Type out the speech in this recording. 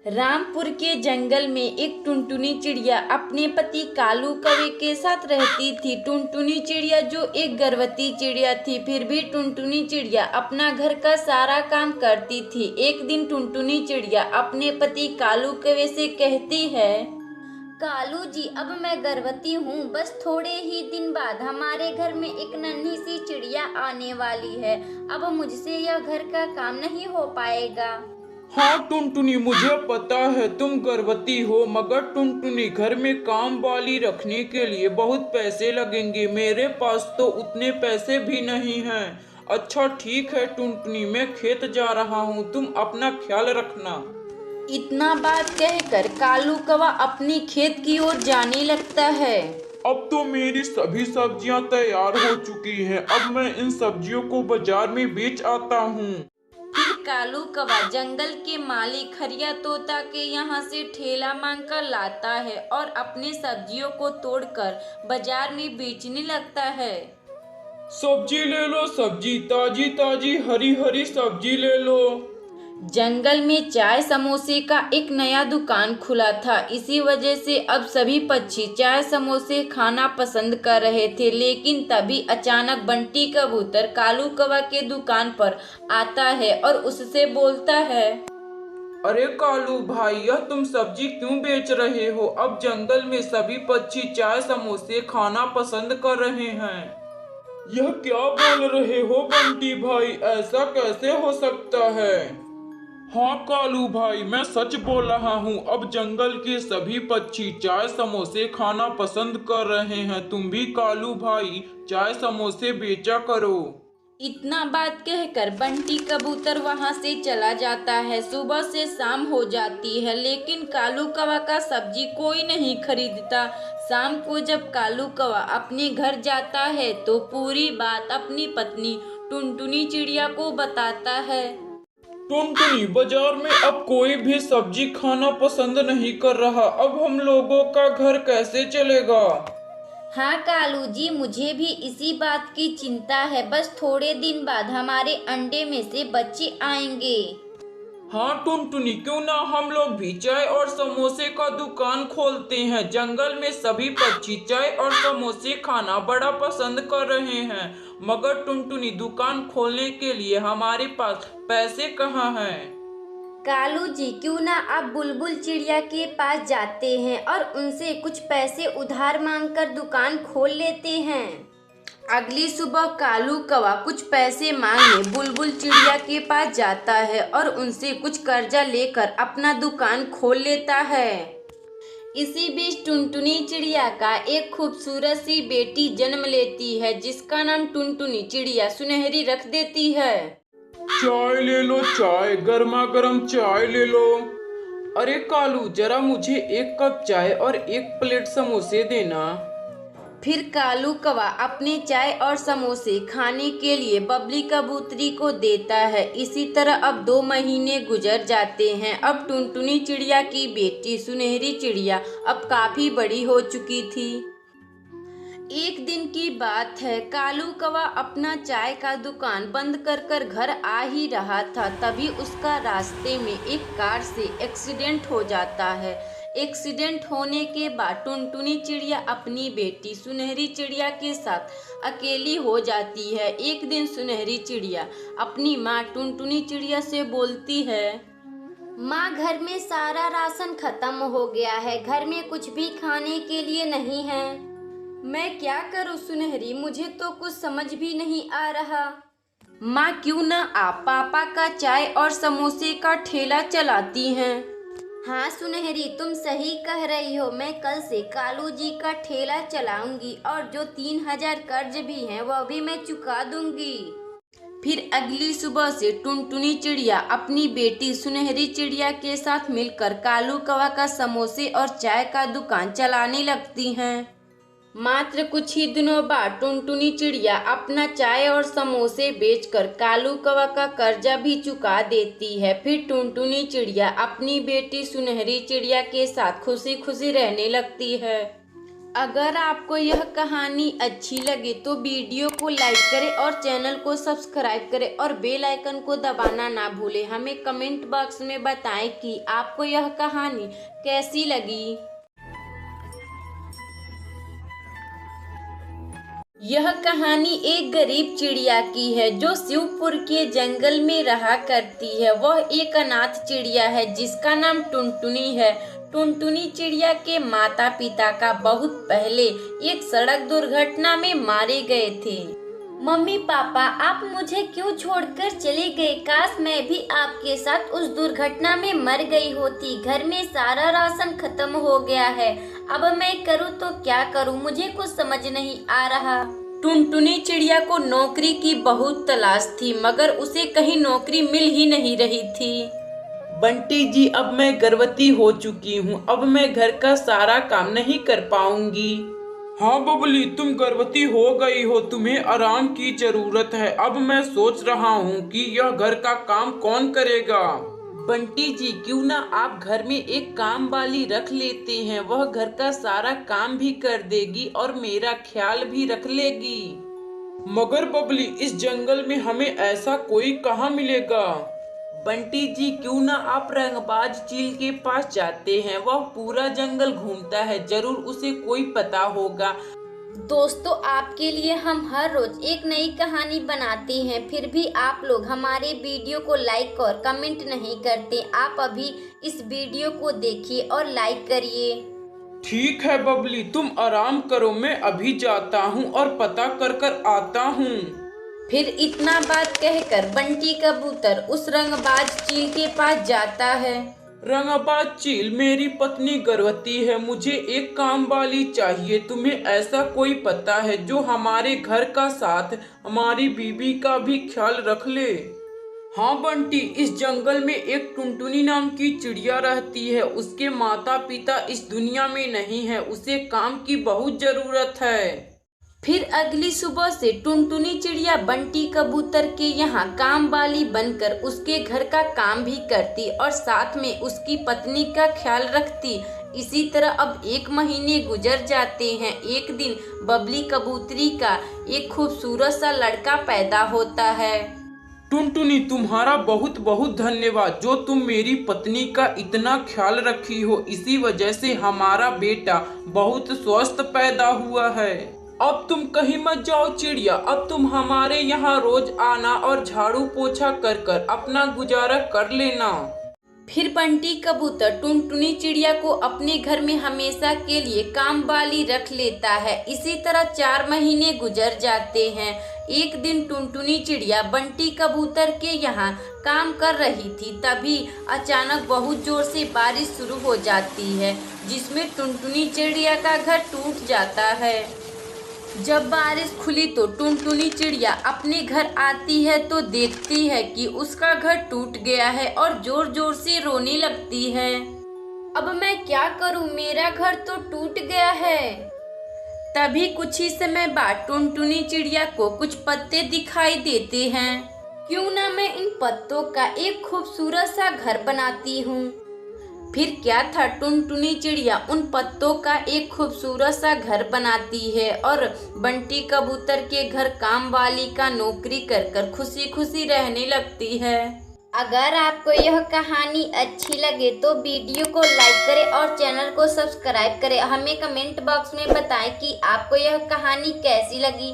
रामपुर के जंगल में एक टुनटुनी चिड़िया अपने पति कालू कौवे के साथ रहती थी। टुनटुनी चिड़िया जो एक गर्भवती चिड़िया थी, फिर भी टुनटुनी चिड़िया अपना घर का सारा काम करती थी। एक दिन टुनटुनी चिड़िया अपने पति कालू कौवे से कहती है, कालू जी, अब मैं गर्भवती हूँ। बस थोड़े ही दिन बाद हमारे घर में एक नन्ही सी चिड़िया आने वाली है। अब मुझसे यह घर का काम नहीं हो पाएगा। हाँ टुनटुनी, मुझे पता है तुम गर्भवती हो, मगर टुनटुनी घर में काम वाली रखने के लिए बहुत पैसे लगेंगे। मेरे पास तो उतने पैसे भी नहीं हैं। अच्छा ठीक है टुनटुनी, मैं खेत जा रहा हूँ, तुम अपना ख्याल रखना। इतना बात कहकर कालू कौवा अपनी खेत की ओर जाने लगता है। अब तो मेरी सभी सब्जियां तैयार हो चुकी हैं। अब मैं इन सब्जियों को बाजार में बेच आता हूँ। फिर कालू कौवा जंगल के मालिक हरिया तोता के यहाँ से ठेला मांग कर लाता है और अपने सब्जियों को तोड़कर बाजार में बेचने लगता है। सब्जी ले लो, सब्जी ताजी ताजी हरी हरी सब्जी ले लो। जंगल में चाय समोसे का एक नया दुकान खुला था। इसी वजह से अब सभी पक्षी चाय समोसे खाना पसंद कर रहे थे। लेकिन तभी अचानक बंटी कबूतर कालू कौवा के दुकान पर आता है और उससे बोलता है, अरे कालू भाई, यह तुम सब्जी क्यों बेच रहे हो? अब जंगल में सभी पक्षी चाय समोसे खाना पसंद कर रहे हैं। यह क्या बोल रहे हो बंटी भाई? ऐसा कैसे हो सकता है? हाँ कालू भाई, मैं सच बोल रहा हूँ। अब जंगल के सभी पक्षी चाय समोसे खाना पसंद कर रहे हैं। तुम भी कालू भाई चाय समोसे बेचा करो। इतना बात कहकर बंटी कबूतर वहां से चला जाता है। सुबह से शाम हो जाती है, लेकिन कालू कौवा का सब्जी कोई नहीं खरीदता। शाम को जब कालू कौवा अपने घर जाता है तो पूरी बात अपनी पत्नी टुनटुनी चिड़िया को बताता है। टुनटुनी, बाजार में अब कोई भी सब्जी खाना पसंद नहीं कर रहा। अब हम लोगों का घर कैसे चलेगा? हाँ कालू जी, मुझे भी इसी बात की चिंता है। बस थोड़े दिन बाद हमारे अंडे में से बच्चे आएंगे। हाँ टुनटुनी, क्यों ना हम लोग भी चाय और समोसे का दुकान खोलते हैं। जंगल में सभी पक्षी चाय और समोसे खाना बड़ा पसंद कर रहे हैं। मगर टुनटुनी, दुकान खोलने के लिए हमारे पास पैसे कहाँ हैं? कालू जी, क्यों ना आप बुलबुल चिड़िया के पास जाते हैं और उनसे कुछ पैसे उधार मांगकर दुकान खोल लेते हैं। अगली सुबह कालू कौवा कुछ पैसे मांगने बुलबुल चिड़िया के पास जाता है और उनसे कुछ कर्जा लेकर अपना दुकान खोल लेता है। इसी बीच टुनटुनी चिड़िया का एक खूबसूरत सी बेटी जन्म लेती है, जिसका नाम टुनटुनी चिड़िया सुनहरी रख देती है। चाय ले लो, चाय, गर्मा गर्म चाय ले लो। अरे कालू, जरा मुझे एक कप चाय और एक प्लेट समोसे देना। फिर कालू कौवा अपने चाय और समोसे खाने के लिए बबली कबूतरी को देता है। इसी तरह अब 2 महीने गुजर जाते हैं। अब टुनटुनी चिड़िया की बेटी सुनहरी चिड़िया अब काफी बड़ी हो चुकी थी। एक दिन की बात है, कालू कौवा अपना चाय का दुकान बंद कर कर घर आ ही रहा था। तभी उसका रास्ते में एक कार से एक्सीडेंट हो जाता है। एक्सीडेंट होने के बाद टुनटुनी चिड़िया अपनी बेटी सुनहरी चिड़िया के साथ अकेली हो जाती है। एक दिन सुनहरी चिड़िया अपनी माँ टुनटुनी चिड़िया से बोलती है, माँ, घर में सारा राशन खत्म हो गया है। घर में कुछ भी खाने के लिए नहीं है। मैं क्या करूँ सुनहरी, मुझे तो कुछ समझ भी नहीं आ रहा। माँ, क्यों ना आप पापा का चाय और समोसे का ठेला चलाती हैं। हाँ सुनहरी, तुम सही कह रही हो। मैं कल से कालू जी का ठेला चलाऊंगी और जो 3000 कर्ज भी हैं वह भी मैं चुका दूंगी। फिर अगली सुबह से टुनटुनी चिड़िया अपनी बेटी सुनहरी चिड़िया के साथ मिलकर कालू कौवा का समोसे और चाय का दुकान चलाने लगती हैं। मात्र कुछ ही दिनों बाद टुनटुनी चिड़िया अपना चाय और समोसे बेचकर कालू कौवा का कर्जा भी चुका देती है। फिर टुनटुनी चिड़िया अपनी बेटी सुनहरी चिड़िया के साथ खुशी खुशी रहने लगती है। अगर आपको यह कहानी अच्छी लगे तो वीडियो को लाइक करें और चैनल को सब्सक्राइब करें और बेल आइकन को दबाना ना भूलें। हमें कमेंट बॉक्स में बताएं कि आपको यह कहानी कैसी लगी। यह कहानी एक गरीब चिड़िया की है जो शिवपुर के जंगल में रहा करती है। वह एक अनाथ चिड़िया है जिसका नाम टुनटुनी है। टुनटुनी चिड़िया के माता पिता का बहुत पहले एक सड़क दुर्घटना में मारे गए थे। मम्मी पापा, आप मुझे क्यों छोड़कर चले गए? काश मैं भी आपके साथ उस दुर्घटना में मर गई होती। घर में सारा राशन खत्म हो गया है। अब मैं करूँ तो क्या करूँ, मुझे कुछ समझ नहीं आ रहा। टुनटुनी चिड़िया को नौकरी की बहुत तलाश थी मगर उसे कहीं नौकरी मिल ही नहीं रही थी। बंटी जी, अब मैं गर्भवती हो चुकी हूँ। अब मैं घर का सारा काम नहीं कर पाऊंगी। हाँ बबली, तुम गर्भवती हो गई हो, तुम्हें आराम की जरूरत है। अब मैं सोच रहा हूँ कि यह घर का काम कौन करेगा। बंटी जी, क्यों ना आप घर में एक काम वाली रख लेते हैं। वह घर का सारा काम भी कर देगी और मेरा ख्याल भी रख लेगी। मगर बबली, इस जंगल में हमें ऐसा कोई कहाँ मिलेगा। बंटी जी, क्यों ना आप रंगबाज चील के पास जाते हैं। वह पूरा जंगल घूमता है, जरूर उसे कोई पता होगा। दोस्तों, आपके लिए हम हर रोज एक नई कहानी बनाते हैं, फिर भी आप लोग हमारे वीडियो को लाइक और कमेंट नहीं करते। आप अभी इस वीडियो को देखिए और लाइक करिए। ठीक है बबली, तुम आराम करो, मैं अभी जाता हूँ और पता कर कर आता हूँ। फिर इतना बात कहकर बंटी कबूतर उस रंगबाज चील के पास जाता है। रंगबाज चील, मेरी पत्नी गर्भवती है, मुझे एक काम वाली चाहिए। तुम्हें ऐसा कोई पता है जो हमारे घर का साथ हमारी बीबी का भी ख्याल रख ले। हाँ बंटी, इस जंगल में एक टुनटुनी नाम की चिड़िया रहती है। उसके माता पिता इस दुनिया में नहीं है, उसे काम की बहुत जरूरत है। फिर अगली सुबह से टुनटुनी चिड़िया बंटी कबूतर के यहाँ काम वाली बनकर उसके घर का काम भी करती और साथ में उसकी पत्नी का ख्याल रखती। इसी तरह अब 1 महीने गुजर जाते हैं। एक दिन बबली कबूतरी का एक खूबसूरत सा लड़का पैदा होता है। टुनटुनी, तुम्हारा बहुत बहुत धन्यवाद जो तुम मेरी पत्नी का इतना ख्याल रखी हो। इसी वजह से हमारा बेटा बहुत स्वस्थ पैदा हुआ है। अब तुम कहीं मत जाओ चिड़िया, अब तुम हमारे यहाँ रोज आना और झाड़ू पोछा कर कर अपना गुजारा कर लेना। फिर बंटी कबूतर टुनटुनी चिड़िया को अपने घर में हमेशा के लिए काम वाली रख लेता है। इसी तरह 4 महीने गुजर जाते हैं। एक दिन टुनटुनी चिड़िया बंटी कबूतर के यहाँ काम कर रही थी, तभी अचानक बहुत जोर से बारिश शुरू हो जाती है जिसमें टुनटुनी चिड़िया का घर टूट जाता है। जब बारिश खुली तो टुनटुनी चिड़िया अपने घर आती है तो देखती है कि उसका घर टूट गया है और जोर जोर से रोने लगती है। अब मैं क्या करूं, मेरा घर तो टूट गया है। तभी कुछ ही समय बाद टुनटुनी चिड़िया को कुछ पत्ते दिखाई देते हैं। क्यों ना मैं इन पत्तों का एक खूबसूरत सा घर बनाती हूँ। फिर क्या था, टुनटुनी चिड़िया उन पत्तों का एक खूबसूरत सा घर बनाती है और बंटी कबूतर के घर काम वाली का नौकरी कर कर खुशी खुशी रहने लगती है। अगर आपको यह कहानी अच्छी लगे तो वीडियो को लाइक करें और चैनल को सब्सक्राइब करें। हमें कमेंट बॉक्स में बताएं कि आपको यह कहानी कैसी लगी।